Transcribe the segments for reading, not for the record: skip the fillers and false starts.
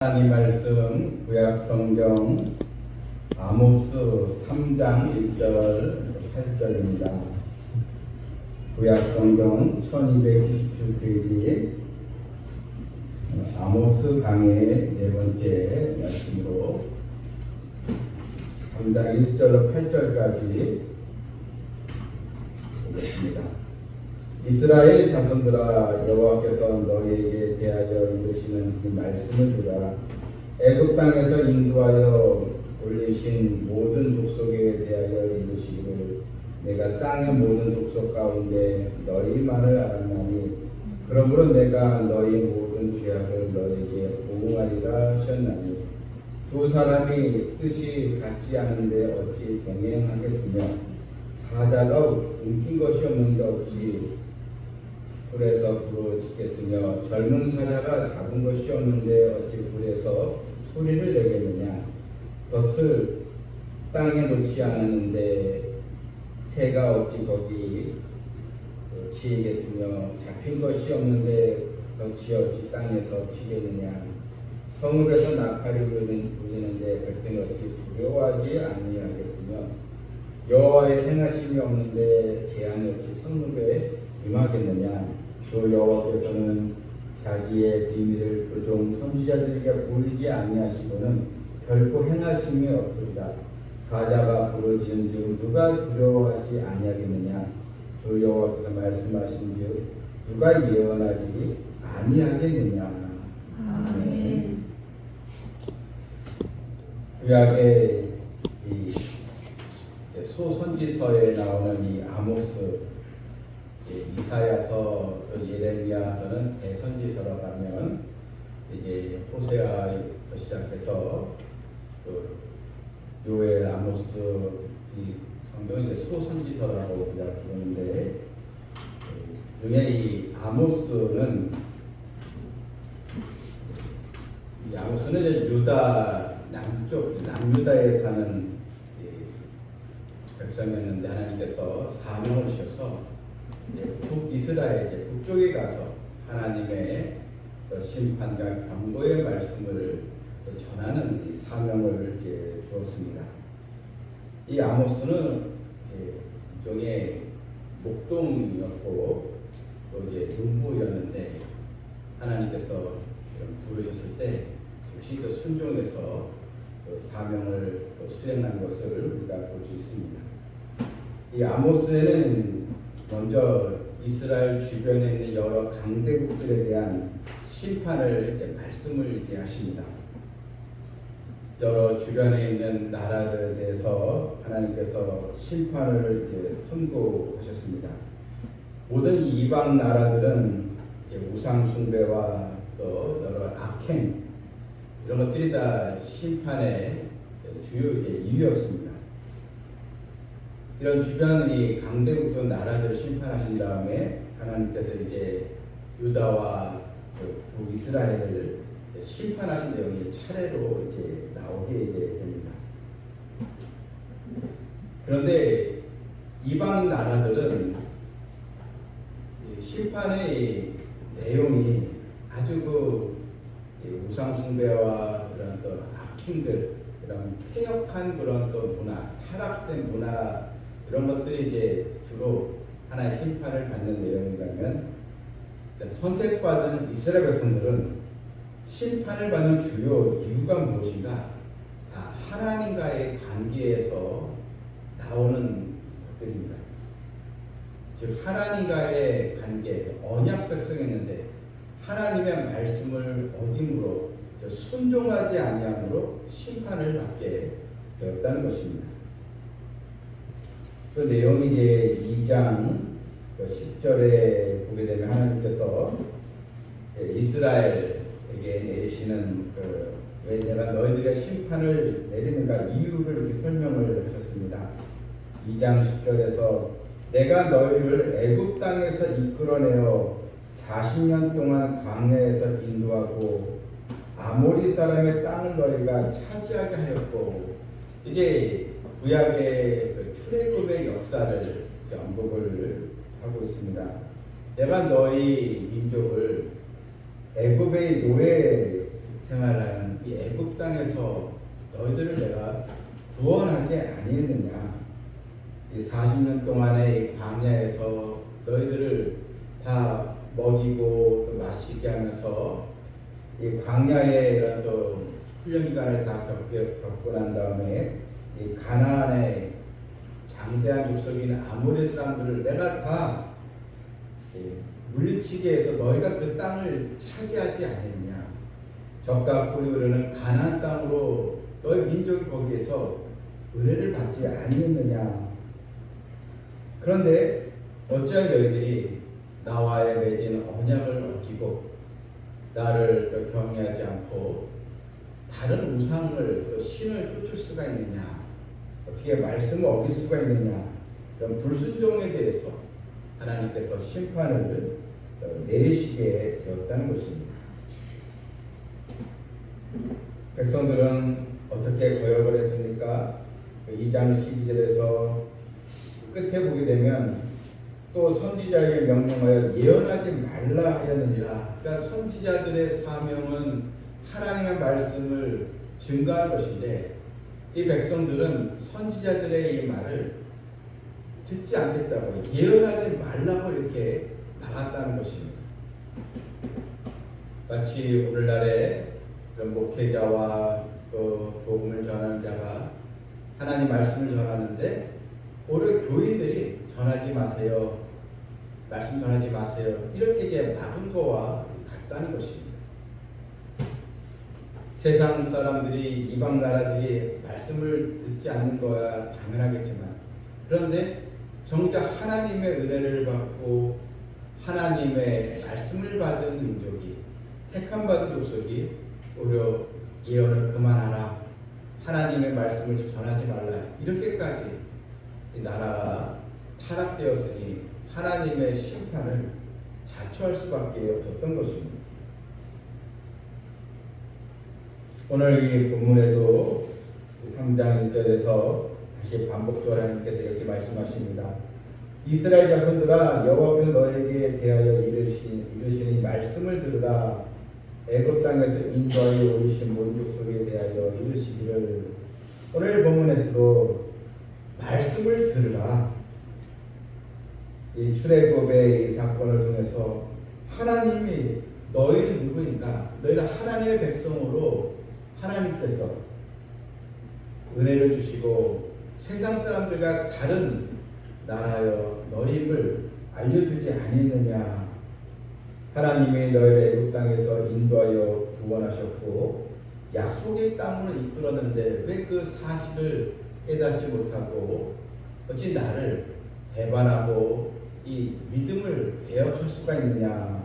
하나님 말씀 구약 성경 아모스 3장 1절 8절입니다. 구약 성경 1297페이지 아모스 강의 네 번째 말씀으로 3장 1절로 8절까지 보겠습니다. 이스라엘 자손들아, 여호와께서 너희에게 대하여 이르시는 이 말씀을 주라. 애굽 땅에서 인도하여 올리신 모든 족속에 대하여 이르시기를, 내가 땅의 모든 족속 가운데 너희만을 알았나니 그러므로 내가 너희 모든 죄악을 너희에게 보응하리라 하셨나니, 두 사람이 뜻이 같지 않은데 어찌 병행하겠으며, 사자가 움킨 것이 없는데 어찌 불에서 부러지겠으며, 젊은 사자가 잡은 것이 없는데 어찌 불에서 소리를 내겠느냐. 덫을 땅에 놓지 않았는데 새가 어찌 거기 치이겠으며, 잡힌 것이 없는데 덫이 어찌 땅에서 치겠느냐. 성읍에서 나팔이 울리는데 백성이 어찌 두려워하지 아니하겠으며, 여호와의 행하심이 없는데 재앙이 어찌 성읍에 임하겠느냐. 주 여호와께서는 자기의 비밀을 그종 선지자들에게 보이지 아니하시고는 결코 행하심이 없으리라. 사자가 부르짖은즉 누가 두려워하지 아니하겠느냐. 주 여호와께서 말씀하신즉 누가 예언하지 아니하겠느냐. 아멘. 구약의 이 소선지서에 나오는 이 아모스, 이사야서, 예레미야서는 대선지서라고 하면 이제 호세아부터 시작해서 또 요엘, 아모스, 이 성경이 이제 소선지서라고 부르는데, 중에 이 아모스는 이제 유다 남쪽 남유다에 사는 백성이었는데, 하나님께서 사명을 주셔서 북이스라엘 북쪽에 가서 하나님의 심판과 경고의 말씀을 전하는 이 사명을 주었습니다. 이 아모스는 일종의 목동이었고 또 이제 농부였는데, 하나님께서 부르셨을 때 즉시 순종해서 사명을 수행한 것을 우리가 볼 수 있습니다. 이 아모스에는 먼저 이스라엘 주변에 있는 여러 강대국들에 대한 심판을 말씀을 하십니다. 여러 주변에 있는 나라들에 대해서 하나님께서 심판을 선고하셨습니다. 모든 이방 나라들은 우상 숭배와 또 여러 악행, 이런 것들이 다 심판의 주요 이유였습니다. 이런 주변 이 강대국 나라들을 심판하신 다음에 하나님께서 이제 유다와 북이스라엘을 심판하신 내용이 차례로 나오게 됩니다. 그런데 이방 나라들은 심판의 내용이 아주 우상 숭배와 그런 또 악행들, 그런 폐역한 그런 또 문화, 타락된 문화, 이런 것들이 주로 하나의 심판을 받는 내용이라면, 선택받은 이스라엘 백성들은 심판을 받는 주요 이유가 무엇인가? 하나님과의 관계에서 나오는 것들입니다. 즉 하나님과의 관계, 언약 백성이었는데 하나님의 말씀을 어김으로 순종하지 아니함으로 심판을 받게 되었다는 것입니다. 그 내용이 이제 2장 10절에 보게 되면 하나님께서 이스라엘에게 내리시는 왜 내가 너희들의 심판을 내리는가 이유를 이렇게 설명을 하셨습니다. 2장 10절에서 내가 너희를 애굽 땅에서 이끌어내어 40년 동안 광야에서 인도하고 아모리 사람의 땅을 너희가 차지하게 하였고, 이제 구약의 출애굽의 역사를 언급을 하고 있습니다. 내가 너희 민족을 애굽의 노예 생활하는 이 애굽 땅에서 너희들을 내가 구원하지 아니했느냐? 이 40년 동안의 이 광야에서 너희들을 다 먹이고 또 마시게 하면서 이 광야의 이런 또 훈련 기간을 다 겪고 난 다음에 이 가나안의 장대한 족속인 아모리 사람들을 내가 다 물리치게 해서 너희가 그 땅을 차지하지 않느냐? 적과 꿀이 흐르는 가나안 땅으로 너희 민족이 거기에서 은혜를 받지 아니했느냐? 그런데 어찌하여 너희들이 나와의 맺은 언약을 어기고 나를 또 경외하지 않고 다른 우상을 또 신을 쫓을 수가 있느냐? 어떻게 말씀을 어길 수가 있느냐? 이런 불순종에 대해서 하나님께서 심판을 내리시게 되었다는 것입니다. 백성들은 어떻게 거역을 했습니까? 2장 12절에서 끝에 보게 되면 또 선지자에게 명령하여 예언하지 말라 하였느니라. 그러니까 선지자들의 사명은 하나님의 말씀을 증거하는 것인데 이 백성들은 선지자들의 이 말을 듣지 않겠다고 예언하지 말라고 이렇게 나갔다는 것입니다. 마치 오늘날의 목회자와 또 복음을 전하는 자가 하나님 말씀을 전하는데 오히려 교인들이 전하지 마세요, 말씀 전하지 마세요, 이렇게 이제 막은 거와 같다는 것입니다. 세상 사람들이, 이방 나라들이 말씀을 듣지 않는 거야 당연하겠지만, 그런데 정작 하나님의 은혜를 받고 하나님의 말씀을 받은 민족이, 택함 받은 족속이 오히려 예언을 그만하라, 하나님의 말씀을 전하지 말라, 이렇게까지 이 나라가 타락되었으니 하나님의 심판을 자초할 수밖에 없었던 것입니다. 오늘 이 본문에도 3장 1절에서 다시 반복적으로 하나님께서 이렇게 말씀하십니다. 이스라엘 자손들아, 여호와께서 너에게 대하여 이르시니 말씀을 들으라. 애굽 땅에서 인도하여 오리신 모든 족속에 대하여 이르시기를. 오늘 본문에서도 말씀을 들으라. 이 출애굽의 이 사건을 통해서 하나님이 너희는 누구인가? 너희는 하나님의 백성으로 하나님께서 은혜를 주시고 세상 사람들과 다른 나라여 너희를 알려주지 아니했느냐? 하나님이 너희를 애굽 땅에서 인도하여 구원하셨고 약속의 땅으로 이끌었는데 왜 그 사실을 깨닫지 못하고 어찌 나를 배반하고 이 믿음을 배역할 수가 있느냐?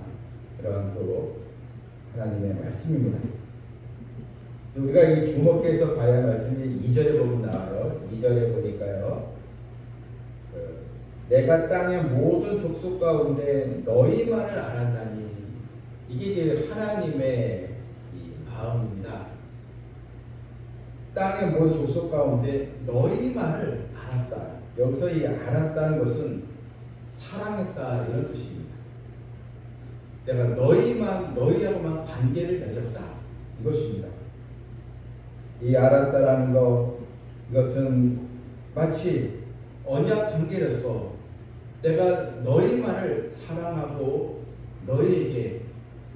이런 또 하나님의 말씀입니다. 우리가 이 주목해서 봐야 할 말씀이 2절에 보면 나와요. 2절에 보니까요, 내가 땅의 모든 족속 가운데 너희만을 알았나니, 이게 이제 하나님의 이 마음입니다. 땅의 모든 족속 가운데 너희만을 알았다. 여기서 이 알았다는 것은 사랑했다, 이런 뜻입니다. 내가 너희하고만 관계를 맺었다, 이것입니다. 이 알았다라는 것, 이것은 마치 언약 관계로서 내가 너희만을 사랑하고 너희에게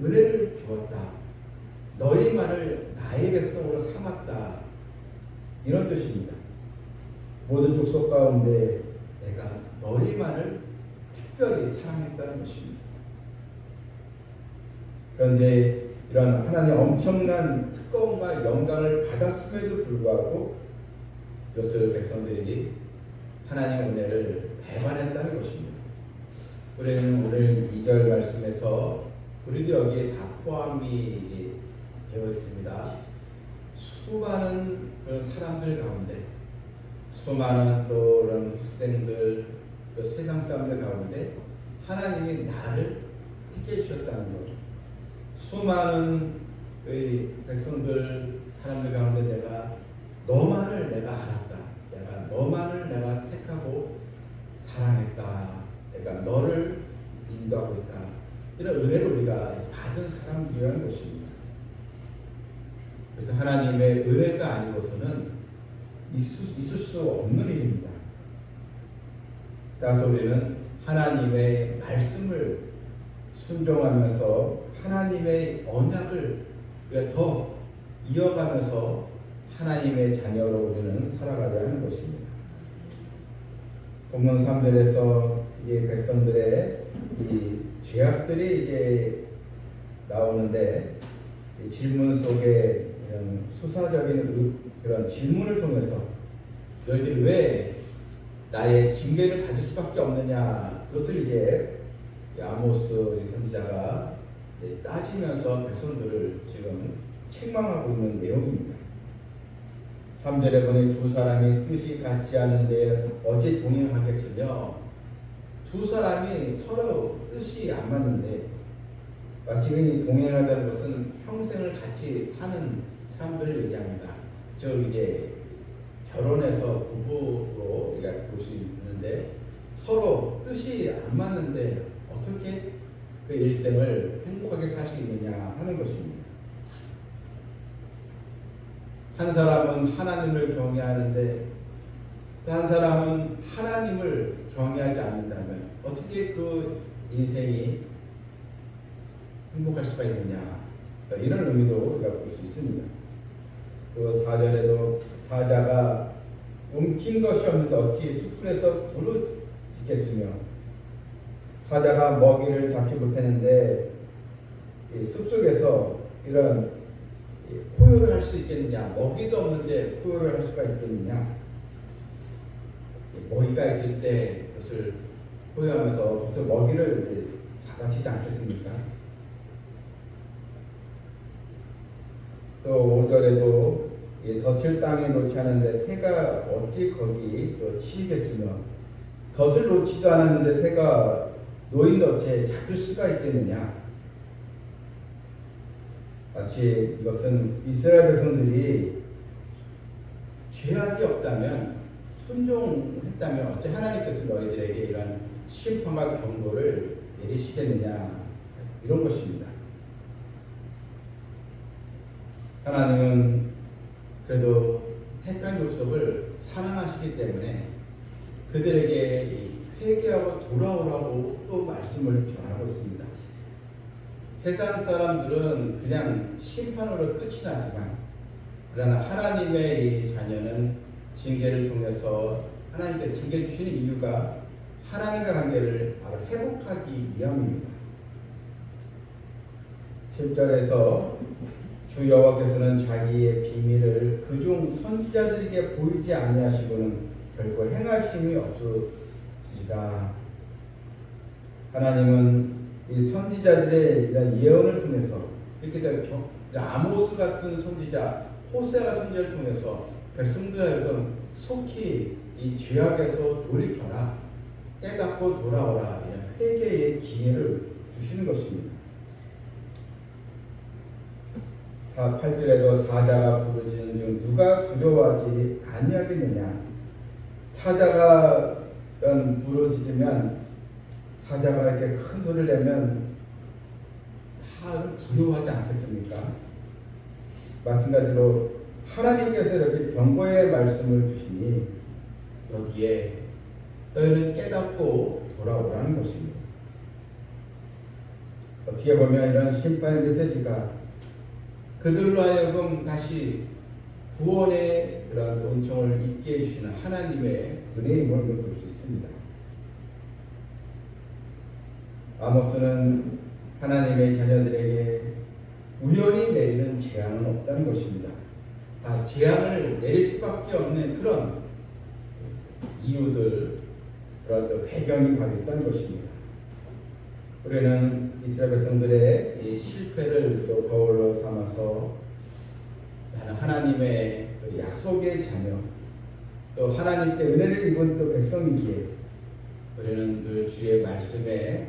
은혜를 주었다, 너희만을 나의 백성으로 삼았다, 이런 뜻입니다. 모든 족속 가운데 내가 너희만을 특별히 사랑했다는 것입니다. 그런데 이런 하나님의 엄청난 특권과 영광을 받았음에도 불구하고 이것을 백성들이 하나님의 은혜를 배반했다는 것입니다. 우리는 오늘 2절 말씀에서 우리도 여기에 다 포함이 되어 있습니다. 수많은 그런 사람들 가운데, 수많은 또 그런 학생들, 또 세상 사람들 가운데 하나님이 나를 택해 주셨다는 것. 수많은 백성들, 사람들 가운데 내가 너만을 내가 알았다, 내가 너만을 내가 택하고 사랑했다, 내가 너를 인도하고 있다, 이런 은혜를 우리가 받은 사람들이라는 것입니다. 그래서 하나님의 은혜가 아니고서는 있을 수 없는 일입니다. 따라서 우리는 하나님의 말씀을 순종하면서 하나님의 언약을 더 이어가면서 하나님의 자녀로 우리는 살아가야 하는 것입니다. 본문 3절에서 이 백성들의 이 죄악들이 이제 나오는데 이 질문 속에 이런 수사적인 그런 질문을 통해서 너희들이 왜 나의 징계를 받을 수밖에 없느냐, 그것을 이제 아모스 선지자가 따지면서 백성들을 지금 책망하고 있는 내용입니다. 3절에 보니 두 사람이 뜻이 같지 않은데 어찌 동행하겠으며, 두 사람이 서로 뜻이 안 맞는데, 지금 동행하다는 것은 평생을 같이 사는 사람들을 얘기합니다. 즉 이제 결혼해서 부부로 우리가 볼 수 있는데 서로 뜻이 안 맞는데 어떻게 그 일생을 행복하게 살 수 있느냐 하는 것입니다. 한 사람은 하나님을 경외하는데 또 한 사람은 하나님을 경외하지 않는다면 어떻게 그 인생이 행복할 수가 있느냐, 이런 의미도 우리가 볼 수 있습니다. 그 4절에도 사자가 움킨 것이 없는데 어찌 숯불에서 불을 지겠으며, 사자가 먹이를 잡지 못했는데 숲속에서 이런 포효를 할 수 있겠느냐, 먹이도 없는데 포효를 할 수가 있겠느냐. 먹이가 있을 때 그것을 포효하면서 그것을 먹이를 잡아치지 않겠습니까? 또 5절에도 덫을 땅에 놓지 않았는데 새가 어찌 거기 또 치이겠으며, 덫을 놓지도 않았는데 새가 놓인 덫에 잡힐 수가 있겠느냐. 마치 이것은 이스라엘 백성들이 죄악이 없다면, 순종했다면 어찌 하나님께서 너희들에게 이런 심판과 경고를 내리시겠느냐, 이런 것입니다. 하나님은 그래도 택한 족속을 사랑하시기 때문에 그들에게 회개하고 돌아오라고 또 말씀을 전하고 있습니다. 세상 사람들은 그냥 심판으로 끝이 나지만, 그러나 하나님의 이 자녀는 징계를 통해서 하나님께 징계 주시는 이유가 하나님과 관계를 바로 회복하기 위함입니다. 7절에서 주 여호와께서는 자기의 비밀을 그중 선지자들에게 보이지 아니하시고는 결코 행하심이 없으시다. 하나님은 이 선지자들의 이런 예언을 통해서, 이렇게 되면 아모스 같은 선지자, 호세 같은 선지자를 통해서 백성들 하여금 속히 이 죄악에서 돌이켜라, 깨닫고 돌아오라, 이런 회개의 기회를 주시는 것입니다. 8절에도 사자가 부르짖는 중 누가 두려워하지 아니하겠느냐. 사자가 부르짖으면, 사자가 이렇게 큰 소리를 내면 다 두려워하지 않겠습니까? 마찬가지로 하나님께서 이렇게 경고의 말씀을 주시니 여기에 너희는 깨닫고 돌아오라는 것입니다. 어떻게 보면 이런 심판의 메시지가 그들로 하여금 다시 구원의 그런 은총을 잊게 해주시는 하나님의 은혜임을 볼 수 있습니다. 아모스는 하나님의 자녀들에게 우연히 내리는 재앙은 없다는 것입니다. 다 재앙을 내릴 수밖에 없는 그런 이유들, 그런 배경이 바로 있다는 것입니다. 우리는 이스라엘 백성들의 이 실패를 또 거울로 삼아서 나는 하나님의 약속의 자녀, 또 하나님께 은혜를 입은 또 백성이기에 우리는 늘 주의 말씀에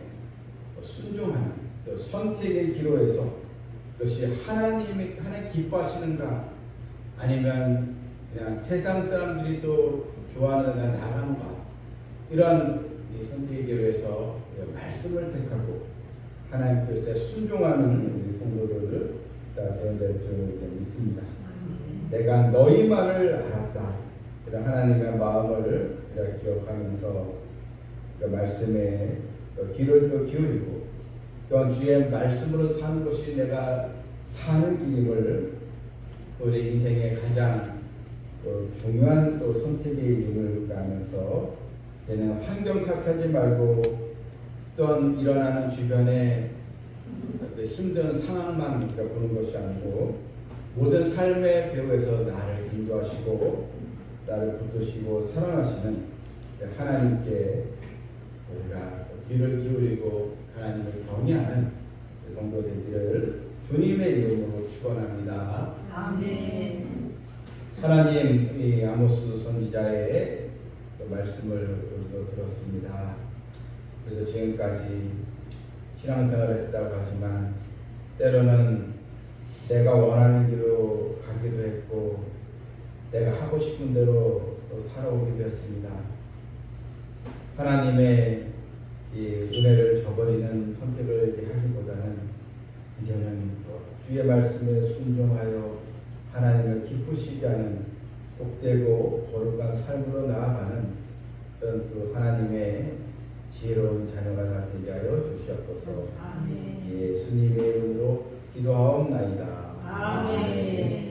순종하는 또 선택의 기로에서 그것이 하나님 기뻐하시는가, 아니면 그냥 세상 사람들이 또 좋아하는 나간가, 이런 선택의 기로에서 말씀을 택하고 하나님 뜻에 순종하는 우리 성도들을 다 되어야 될 줄 믿습니다. 내가 너희만을 알았다. 이런 하나님의 마음을 이렇게 기억하면서 그 말씀에 귀를 또 기울이고 또한 주의 말씀으로 사는 것이 내가 사는 길임을 우리 인생의 가장 중요한 또 선택의 이름을 가면서 얘는 환경 탓하지 말고 또한 일어나는 주변에 힘든 상황만 보는 것이 아니고 모든 삶의 배후에서 나를 인도하시고 나를 붙드시고 사랑하시는 하나님께 우리가 귀를 기울이고 하나님을 경외하는 성도 되기를 주님의 이름으로 축원합니다. 아멘. 하나님, 이 아모스 선지자의 말씀을 들었습니다. 그래서 지금까지 신앙생활을 했다고 하지만 때로는 내가 원하는 길로 가기도 했고 내가 하고 싶은 대로 살아오기도 했습니다. 하나님의 이 은혜를 저버리는 선택을 하기보다는 이제는 주의 말씀에 순종하여 하나님을 기쁘시게 하는 복되고 거룩한 삶으로 나아가는 그런 또 하나님의 지혜로운 자녀가 되게 하여 주시옵소서. 아멘. 예수님의 이름으로 기도하옵나이다. 아멘.